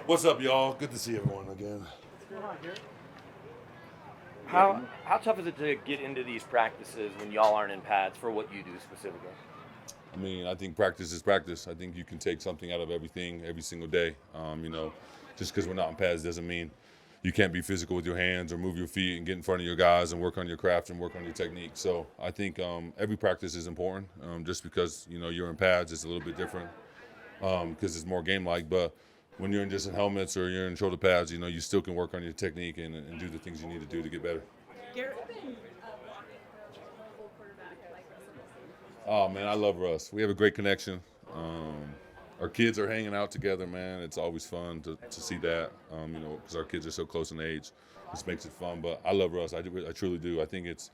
What's up, y'all? Good to see everyone again. How tough is it to get into these practices when y'all aren't in pads for what you do specifically? I mean, I think practice is practice. I think you can take something out of everything every single day. Just because we're not in pads doesn't mean you can't be physical with your hands or move your feet and get in front of your guys and work on your craft and work on your technique. So I think every practice is important. Just because you're in pads, it's a little bit different because it's more game-like. But when you're in just in helmets or you're in shoulder pads, you still can work on your technique and do the things you need to do to get better. Garrett, Oh man, I love Russ. We have a great connection. Our kids are hanging out together, man. It's always fun to see that, because our kids are so close in age. This makes it fun. But I love Russ. I truly do. I think it's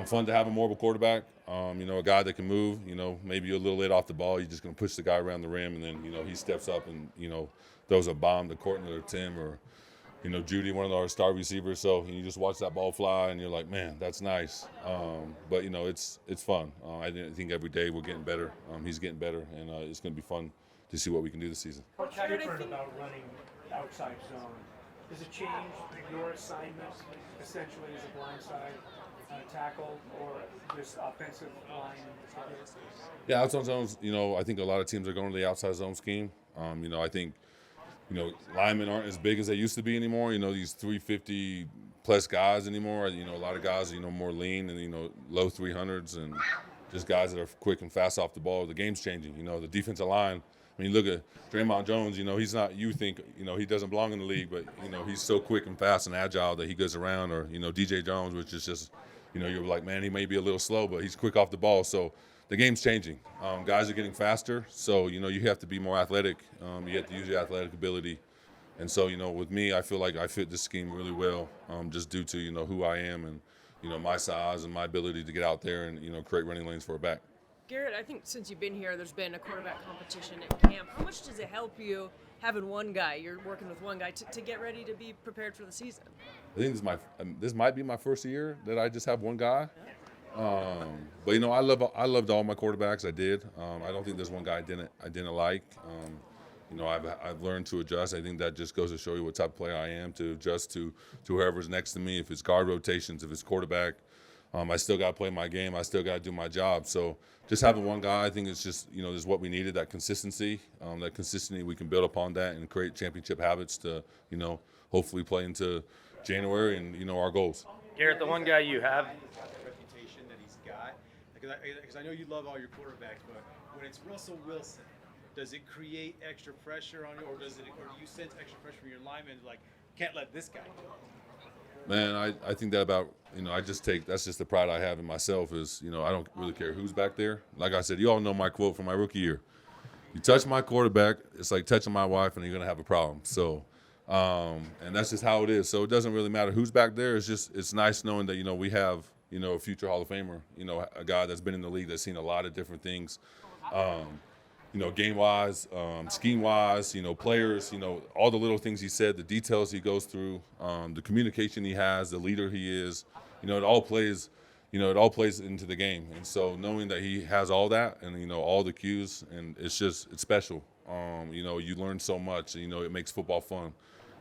fun to have a mobile quarterback. A guy that can move. Maybe you're a little late off the ball. You're just going to push the guy around the rim, and then he steps up and throws a bomb to Courtney or Tim or Judy, one of our star receivers. So you just watch that ball fly, and you're like, man, that's nice. But it's fun. I think every day we're getting better. He's getting better, and it's going to be fun to see what we can do this season. What's different about running outside zone? Does it change your assignment essentially as a blindside tackle or this offensive line? Yeah, outside zones. I think a lot of teams are going to the outside zone scheme. I think. Linemen aren't as big as they used to be anymore. These 350 plus guys anymore. A lot of guys, more lean and, low 300s and just guys that are quick and fast off the ball. The game's changing. The defensive line, you look at Draymond Jones, he's not, you think, he doesn't belong in the league, but, he's so quick and fast and agile that he goes around. Or, DJ Jones, which is just, you're like, man, he may be a little slow, but he's quick off the ball. So, the game's changing. Guys are getting faster, so you have to be more athletic. You have to use your athletic ability, and so with me, I feel like I fit this scheme really well, just due to who I am and my size and my ability to get out there and create running lanes for a back. Garrett, I think since you've been here, there's been a quarterback competition at camp. How much does it help you having one guy? You're working with one guy to get ready to be prepared for the season. I think this might be my first year that I just have one guy. But I loved all my quarterbacks. I did. I don't think there's one guy I didn't like. I've learned to adjust. I think that just goes to show you what type of player I am, to adjust to whoever's next to me. If it's guard rotations, if it's quarterback, I still got to play my game. I still got to do my job. So just having one guy, I think it's just is what we needed. That consistency. That consistency, we can build upon that and create championship habits to hopefully play into January and our goals. Garrett, the one guy you have. Because I know you love all your quarterbacks, but when it's Russell Wilson, does it create extra pressure on you, or do you sense extra pressure from your linemen, like, can't let this guy go? Man, I think that about, that's just the pride I have in myself is, I don't really care who's back there. Like I said, you all know my quote from my rookie year. You touch my quarterback, it's like touching my wife, and you're going to have a problem. So, and that's just how it is. So it doesn't really matter who's back there. It's nice knowing that, we have, a future Hall of Famer, a guy that's been in the league that's seen a lot of different things, game-wise, scheme-wise, players, all the little things he said, the details he goes through, the communication he has, the leader he is, it all plays into the game. And so knowing that he has all that and, all the cues, and it's special. You learn so much, it makes football fun.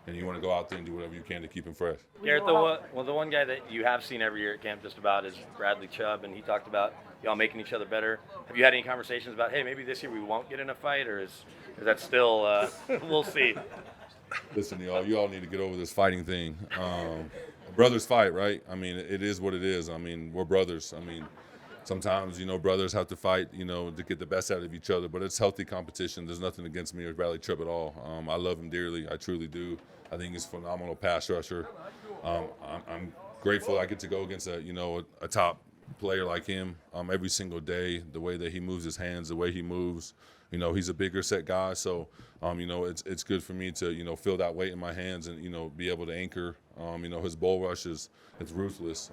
And you want to go out there and do whatever you can to keep him fresh. Garrett, the one guy that you have seen every year at camp just about is Bradley Chubb, and he talked about y'all making each other better. Have you had any conversations about, hey, maybe this year we won't get in a fight, or is that still, we'll see? Listen, you all need to get over this fighting thing. Brothers fight, right? It is what it is. We're brothers. Sometimes, brothers have to fight, to get the best out of each other, but it's healthy competition. There's nothing against me or Bradley Chubb at all. I love him dearly. I truly do. I think he's a phenomenal pass rusher. I'm grateful I get to go against a top player like him every single day. The way that he moves his hands, the way he moves, he's a bigger set guy. So, it's good for me to feel that weight in my hands and be able to anchor. His bull rush it's ruthless.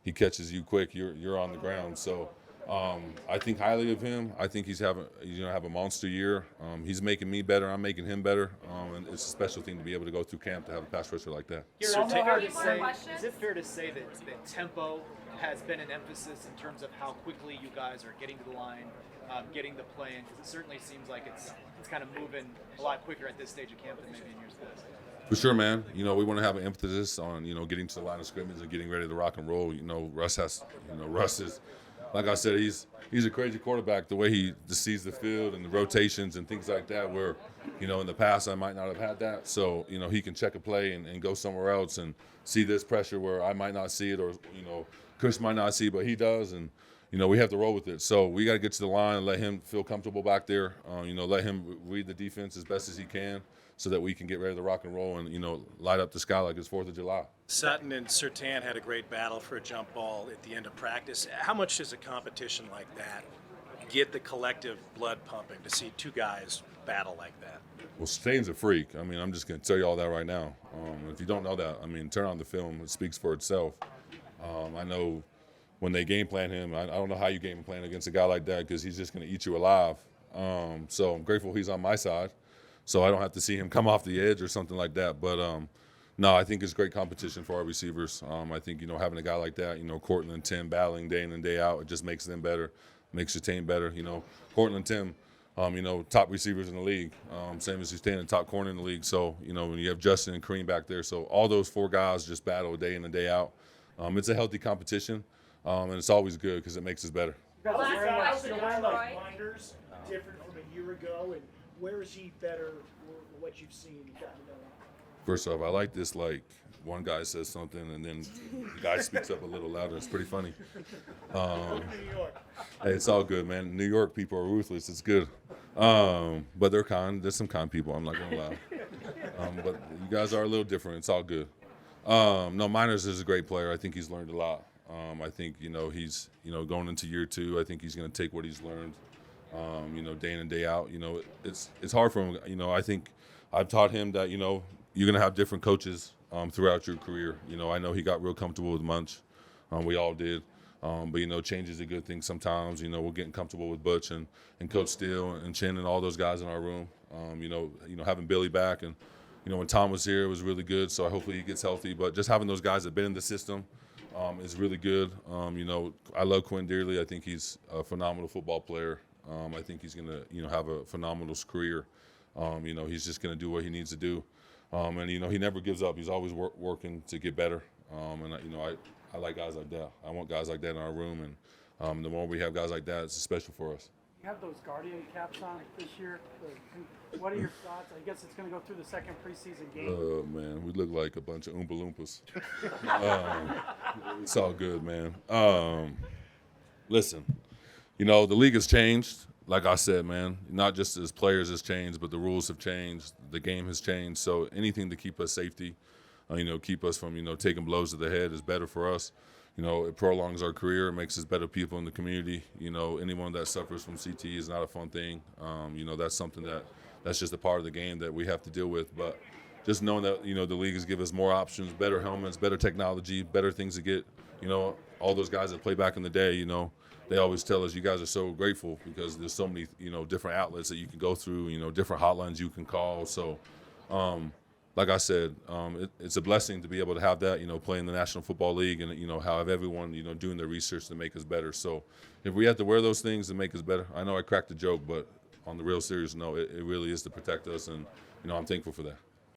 He catches you quick. You're on the ground. So I think highly of him. I think he's have a monster year. He's making me better. I'm making him better. And it's a special thing to be able to go through camp to have a pass rusher like that. Is it fair to say that tempo has been an emphasis in terms of how quickly you guys are getting to the line, getting the play in? Because it certainly seems like it's it's kind of moving a lot quicker at this stage of camp than maybe in years past. For sure, man. We want to have an emphasis on, getting to the line of scrimmage and getting ready to rock and roll. Russ is, like I said, he's a crazy quarterback. The way he just sees the field and the rotations and things like that, where, in the past I might not have had that. So, he can check a play and go somewhere else and see this pressure where I might not see it, or, Chris might not see, but he does. And, we have to roll with it. So we got to get to the line and let him feel comfortable back there. Let him read the defense as best as he can, so that we can get ready to rock and roll and, light up the sky like it's 4th of July. Sutton and Surtain had a great battle for a jump ball at the end of practice. How much does a competition like that get the collective blood pumping to see two guys battle like that? Well, Surtain's a freak. I'm just going to tell you all that right now. If you don't know that, turn on the film. It speaks for itself. I know when they game plan him, I don't know how you game plan against a guy like that, because he's just going to eat you alive. So I'm grateful he's on my side, so I don't have to see him come off the edge or something like that. But no, I think it's great competition for our receivers. I think, having a guy like that, Cortland and Tim battling day in and day out, it just makes them better, makes Surtain better. Cortland and Tim, top receivers in the league, same as Surtain and top corner in the league. So, when you have Justin and Kareem back there, so all those 4 guys just battle day in and day out. It's a healthy competition, and it's always good because it makes us better. You're wearing like like blinders, different from a year ago, and where is he better for what you've seen and gotten to know him? First off, I like this, like, one guy says something and then the guy speaks up a little louder. It's pretty funny. New York. Hey, it's all good, man. New York people are ruthless. It's good. But they're kind. There's some kind people, I'm not going to lie. But you guys are a little different. It's all good. No, Miners is a great player. I think he's learned a lot. I think, he's, going into year 2, I think he's going to take what he's learned, day in and day out. It's hard for him. I think I've taught him that, you're going to have different coaches throughout your career. I know he got real comfortable with Munch. We all did. But, change is a good thing sometimes. We're getting comfortable with Butch and Coach Steele and Chin and all those guys in our room. Having Billy back and, when Tom was here, it was really good. So hopefully he gets healthy. But just having those guys that have been in the system is really good. I love Quinn dearly. I think he's a phenomenal football player. I think he's going to, have a phenomenal career. He's just going to do what he needs to do. And, he never gives up. He's always working to get better. I like guys like that. I want guys like that in our room. And the more we have guys like that, it's special for us. You have those Guardian caps on this year. What are your thoughts? I guess it's going to go through the second preseason game. Oh, man, we look like a bunch of Oompa Loompas. It's all good, man. Listen, the league has changed. Like I said, man, not just as players has changed, but the rules have changed. The game has changed. So anything to keep us safety, keep us from, taking blows to the head is better for us. It prolongs our career. It makes us better people in the community. Anyone that suffers from CT is not a fun thing. That's something that's just a part of the game that we have to deal with. But just knowing that, the league has given us more options, better helmets, better technology, better things to get, all those guys that play back in the day, they always tell us you guys are so grateful because there's so many, different outlets that you can go through, different hotlines you can call. So, like I said, it's a blessing to be able to have that, play in the National Football League and, have everyone, doing their research to make us better. So if we have to wear those things to make us better, I know I cracked the joke, but on the real serious note, it really is to protect us. And, I'm thankful for that.